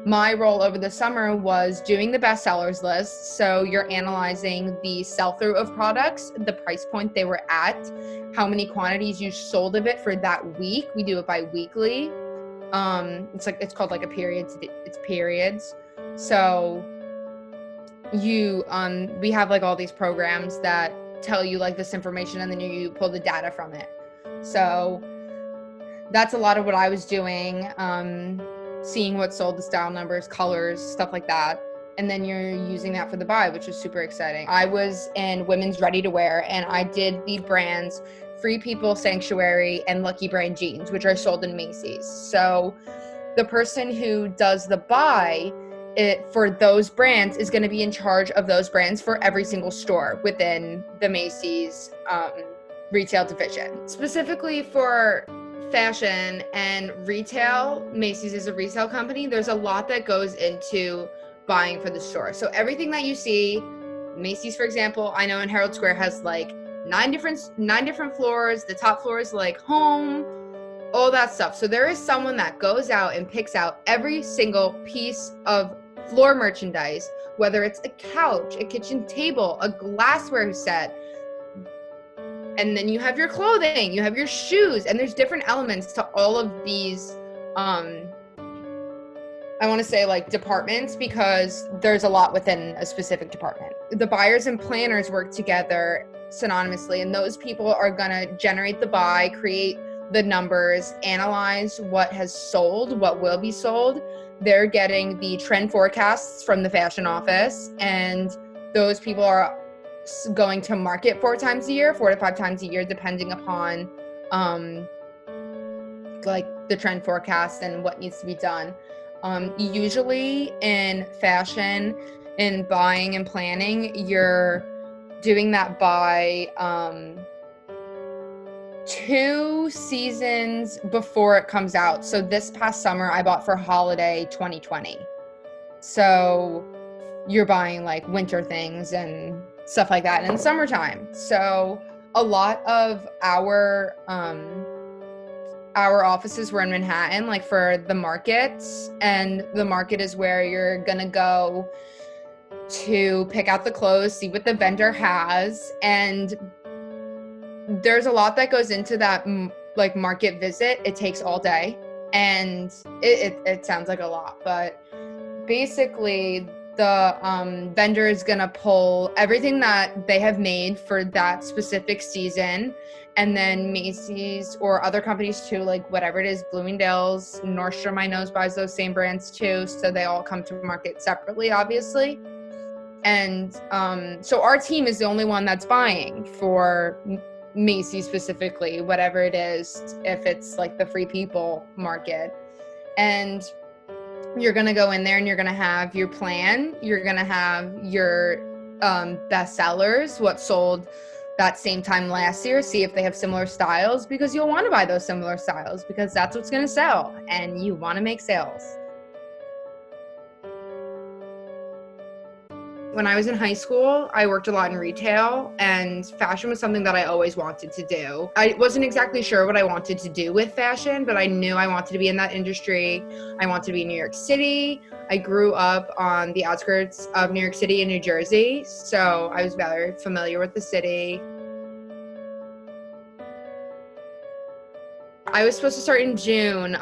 My role over the summer was doing the bestsellers list. So you're analyzing the sell-through of products, the price point they were at, how many quantities you sold of it for that week. We do it bi-weekly. It's called like a periods. It's periods. So we have like all these programs that tell you like this information, and then you pull the data from it. So that's a lot of what I was doing. Seeing what sold, the style numbers, colors, stuff like that. And then you're using that for the buy, which is super exciting. I was in women's ready-to-wear, and I did the brands Free People, Sanctuary, and Lucky Brand jeans, which are sold in Macy's. So the person who does the buy for those brands is going to be in charge of those brands for every single store within the Macy's retail division. Specifically for fashion and retail, Macy's is a retail company. There's a lot that goes into buying for the store. So everything that you see, Macy's, for example, I know in Herald Square has like nine different floors. The top floor is like home, all that stuff. So there is someone that goes out and picks out every single piece of floor merchandise, whether it's a couch, a kitchen table, a glassware set. And then you have your clothing, you have your shoes, and there's different elements to all of these, I want to say like departments, because there's a lot within a specific department. The buyers and planners work together synonymously, and those people are going to generate the buy, create the numbers, analyze what has sold, what will be sold. They're getting the trend forecasts from the fashion office, and those people are going to market 4 to 5 times a year, depending upon like the trend forecast and what needs to be done. Usually in fashion, in buying and planning, you're doing that by 2 seasons before it comes out. So this past summer, I bought for holiday 2020. So you're buying like winter things and stuff like that in the summertime. So a lot of our offices were in Manhattan, like for the markets, and the market is where you're gonna go to pick out the clothes, see what the vendor has, and there's a lot that goes into that like market visit. It takes all day, and it sounds like a lot, but basically the vendor is gonna pull everything that they have made for that specific season, and then Macy's or other companies too, like whatever it is, Bloomingdale's, Nordstrom, I know buys those same brands too, so they all come to market separately, obviously. And so our team is the only one that's buying for Macy's specifically, whatever it is, if it's like the Free People market. And you're going to go in there and you're going to have your plan. You're going to have your best sellers, what sold that same time last year, see if they have similar styles, because you'll want to buy those similar styles because that's what's going to sell and you want to make sales. When I was in high school, I worked a lot in retail, and fashion was something that I always wanted to do. I wasn't exactly sure what I wanted to do with fashion, but I knew I wanted to be in that industry. I wanted to be in New York City. I grew up on the outskirts of New York City and New Jersey, so I was very familiar with the city. I was supposed to start in June,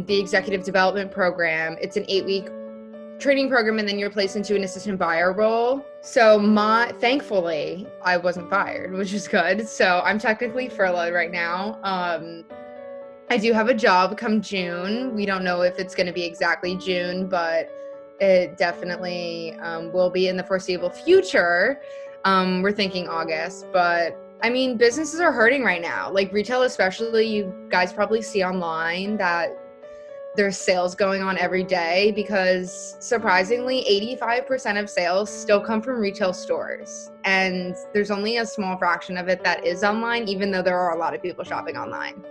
the executive development program. It's an 8-week training program, and then you're placed into an assistant buyer role. So thankfully I wasn't fired, which is good. So I'm technically furloughed right now. I do have a job come June. We don't know if it's going to be exactly June, but it definitely will be in the foreseeable future. We're thinking August, but I mean, businesses are hurting right now. Like retail especially, you guys probably see online that there's sales going on every day, because surprisingly 85% of sales still come from retail stores, and there's only a small fraction of it that is online, even though there are a lot of people shopping online.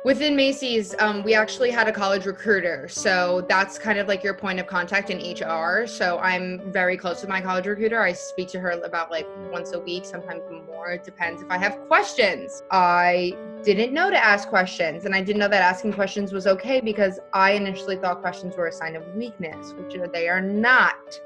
Within Macy's, we actually had a college recruiter, so that's kind of like your point of contact in HR. So I'm very close with my college recruiter. I speak to her about like once a week, sometimes more. more. It depends if I have questions. I didn't know to ask questions, and I didn't know that asking questions was okay because I initially thought questions were a sign of weakness, which they are not.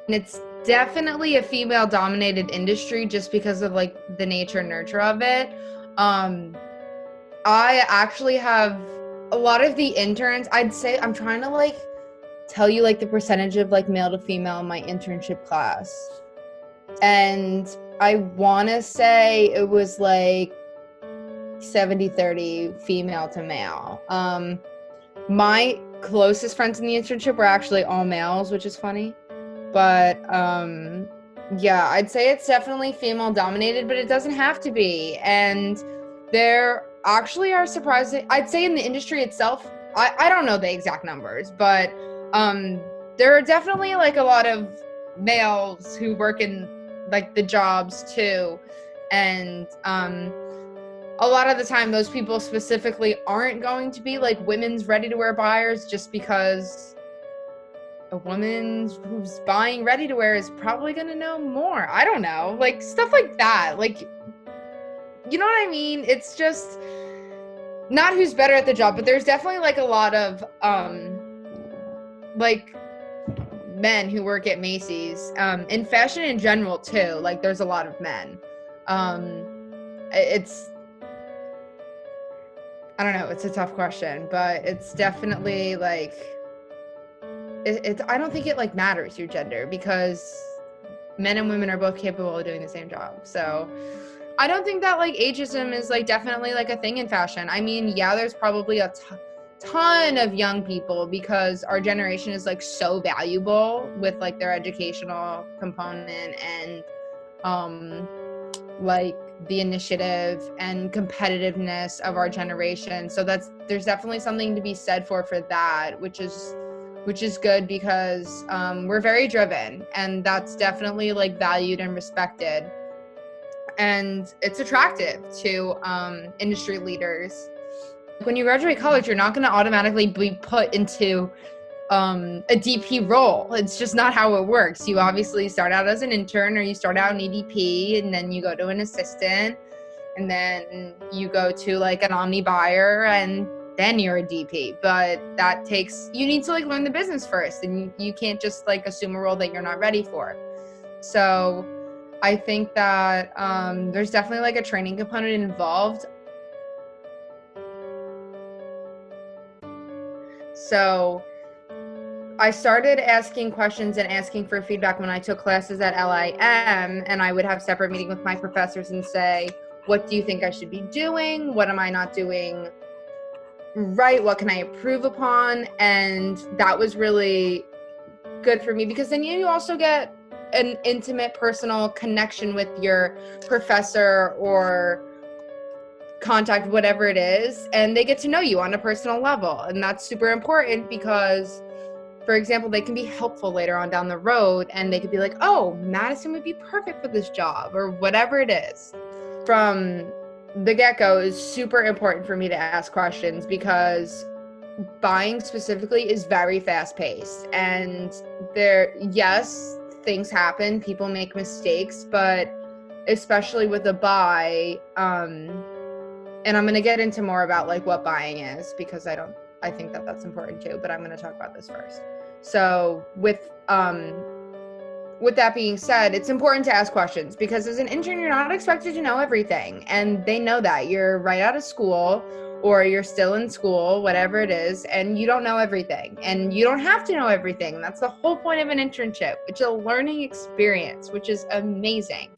And it's definitely a female-dominated industry just because of like the nature and nurture of it. I actually have a lot of the interns, I'd say, I'm trying to like tell you like the percentage of like male to female in my internship class. And I want to say it was like 70-30 female to male. My closest friends in the internship were actually all males, which is funny. But yeah, I'd say it's definitely female dominated, but it doesn't have to be. And there actually are surprising, I'd say in the industry itself, I don't know the exact numbers, but there are definitely like a lot of males who work in like the jobs too. And a lot of the time those people specifically aren't going to be like women's ready-to-wear buyers just because a woman who's buying ready-to-wear is probably going to know more. I don't know, like stuff like that. Like, you know what I mean? It's just not who's better at the job, but there's definitely like a lot of like men who work at Macy's, in fashion in general too. Like there's a lot of men. It's, I don't know, it's a tough question, but it's definitely like, I don't think it like matters your gender because men and women are both capable of doing the same job. So I don't think that like ageism is like definitely like a thing in fashion. I mean, yeah, there's probably a ton of young people because our generation is like so valuable with like their educational component and like the initiative and competitiveness of our generation. So there's definitely something to be said for that, which is good because we're very driven, and that's definitely like valued and respected, and it's attractive to industry leaders. When you graduate college, you're not going to automatically be put into a DP role. It's just not how it works. You obviously start out as an intern, or you start out in EDP, and then you go to an assistant, and then you go to like an omni buyer, and then you're a DP. But that takes, you need to like learn the business first, and you can't just like assume a role that you're not ready for. So I think that there's definitely like a training component involved. So I started asking questions and asking for feedback when I took classes at LIM, and I would have separate meetings with my professors and say, what do you think I should be doing? What am I not doing right? What can I improve upon? And that was really good for me because then you also get an intimate personal connection with your professor or contact, whatever it is, and they get to know you on a personal level. And that's super important because, for example, they can be helpful later on down the road, and they could be like, oh, Madison would be perfect for this job, or whatever it is. From the get-go is super important for me to ask questions because buying specifically is very fast-paced, and yes, things happen, people make mistakes, but especially with a buy, and I'm going to get into more about like what buying is because I think that that's important too, but I'm going to talk about this first. So with that being said, it's important to ask questions because as an intern, you're not expected to know everything, and they know that. You're right out of school or you're still in school, whatever it is, and you don't know everything, and you don't have to know everything. That's the whole point of an internship. It's a learning experience, which is amazing.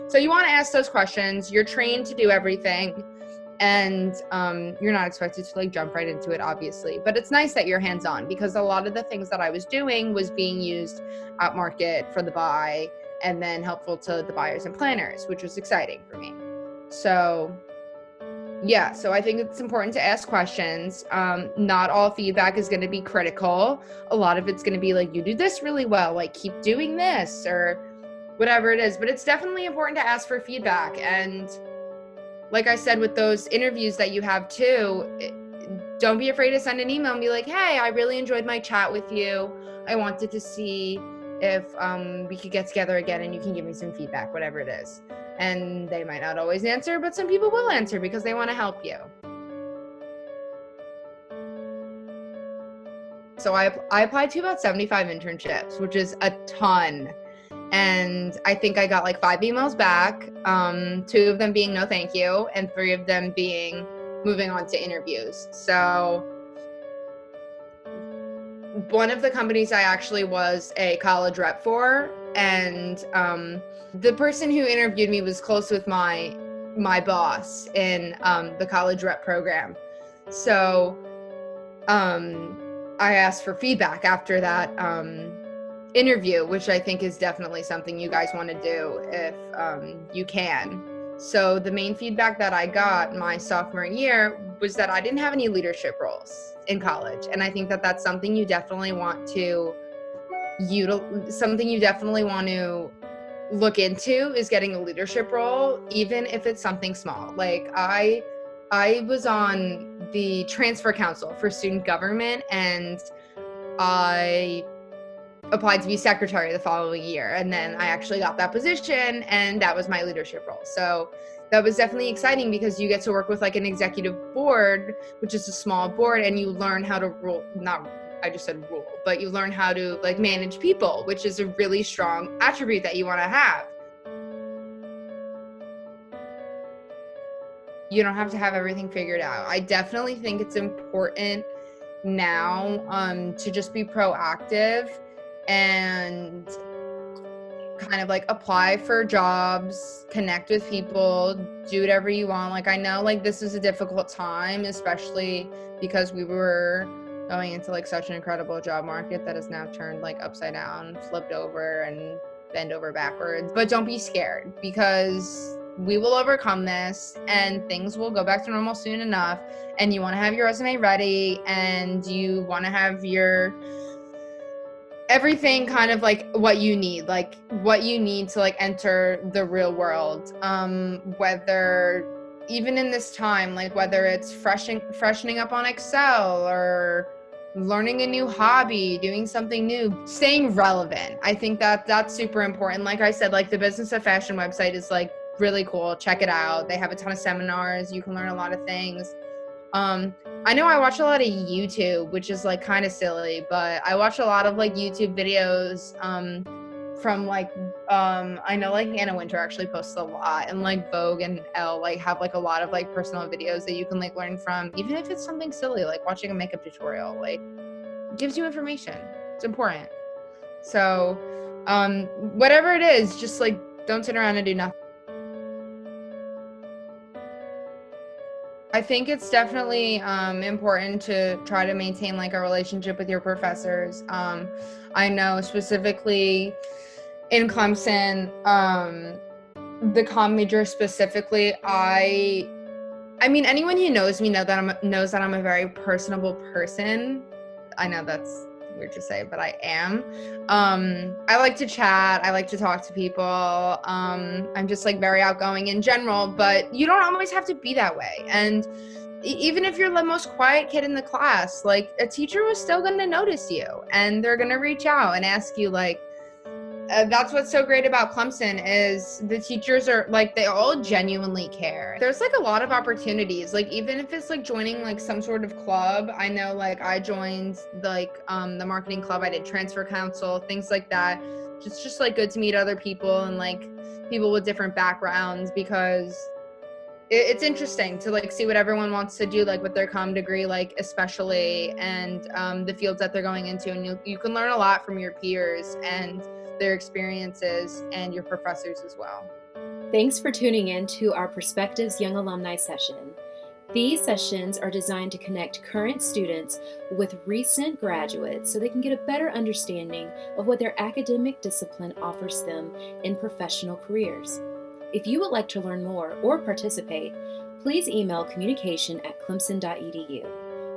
So you want to ask those questions. You're trained to do everything. And you're not expected to like jump right into it, obviously, but it's nice that you're hands-on because a lot of the things that I was doing was being used at market for the buy and then helpful to the buyers and planners, which was exciting for me. So yeah, so I think it's important to ask questions. Not all feedback is going to be critical. A lot of it's going to be like, you do this really well, like keep doing this or whatever it is, but it's definitely important to ask for feedback. And like I said, with those interviews that you have too, don't be afraid to send an email and be like, hey, I really enjoyed my chat with you. I wanted to see if we could get together again and you can give me some feedback, whatever it is. And they might not always answer, but some people will answer because they want to help you. So I applied to about 75 internships, which is a ton. And I think I got like 5 emails back, 2 of them being no thank you, and 3 of them being moving on to interviews. So one of the companies I actually was a college rep for, and the person who interviewed me was close with my boss in the college rep program. So I asked for feedback after that interview, which I think is definitely something you guys want to do if you can. So the main feedback that I got my sophomore year was that I didn't have any leadership roles in college. And I think that that's something you definitely want to look into, is getting a leadership role, even if it's something small. Like I was on the transfer council for student government, and I applied to be secretary the following year, and then I actually got that position, and that was my leadership role. So that was definitely exciting because you get to work with like an executive board, which is a small board, and you learn how to but you learn how to like manage people, which is a really strong attribute that you want to have. You don't have to have everything figured out. I definitely think it's important now to just be proactive and kind of like apply for jobs, connect with people, do whatever you want. Like I know like this is a difficult time, especially because we were going into like such an incredible job market that is now turned like upside down, flipped over, and bend over backwards. But don't be scared, because we will overcome this and things will go back to normal soon enough. And you want to have your resume ready, and you want to have your everything kind of like what you need to like enter the real world. Whether even in this time, like whether it's freshening up on Excel or learning a new hobby, doing something new, staying relevant. I think that that's super important. Like I said, like the Business of Fashion website is like really cool. Check it out. They have a ton of seminars. You can learn a lot of things. I know I watch a lot of YouTube, which is like kind of silly, but I watch a lot of like YouTube videos from like I know like Anna Wintour actually posts a lot, and like Vogue and Elle like have like a lot of like personal videos that you can like learn from, even if it's something silly like watching a makeup tutorial. Like it gives you information. It's important. So whatever it is, just like don't sit around and do nothing. I think it's definitely important to try to maintain like a relationship with your professors. I know specifically in Clemson, the comm major specifically, I mean, anyone who knows me knows that I'm a very personable person. I know that's weird to say, but I am. I like to chat. I like to talk to people. I'm just like very outgoing in general, but you don't always have to be that way. And even if you're the most quiet kid in the class, like a teacher was still going to notice you, and they're going to reach out and ask you like, that's what's so great about Clemson is the teachers are like, they all genuinely care. There's like a lot of opportunities, like even if it's like joining like some sort of club. I know like I joined like the marketing club, I did transfer council, things like that. It's just like good to meet other people and like people with different backgrounds, because it's interesting to like see what everyone wants to do like with their comm degree, like especially, and the fields that they're going into, and you can learn a lot from your peers and their experiences and your professors as well. Thanks for tuning in to our Perspectives Young Alumni session. These sessions are designed to connect current students with recent graduates so they can get a better understanding of what their academic discipline offers them in professional careers. If you would like to learn more or participate, please email communication@clemson.edu.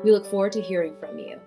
We look forward to hearing from you.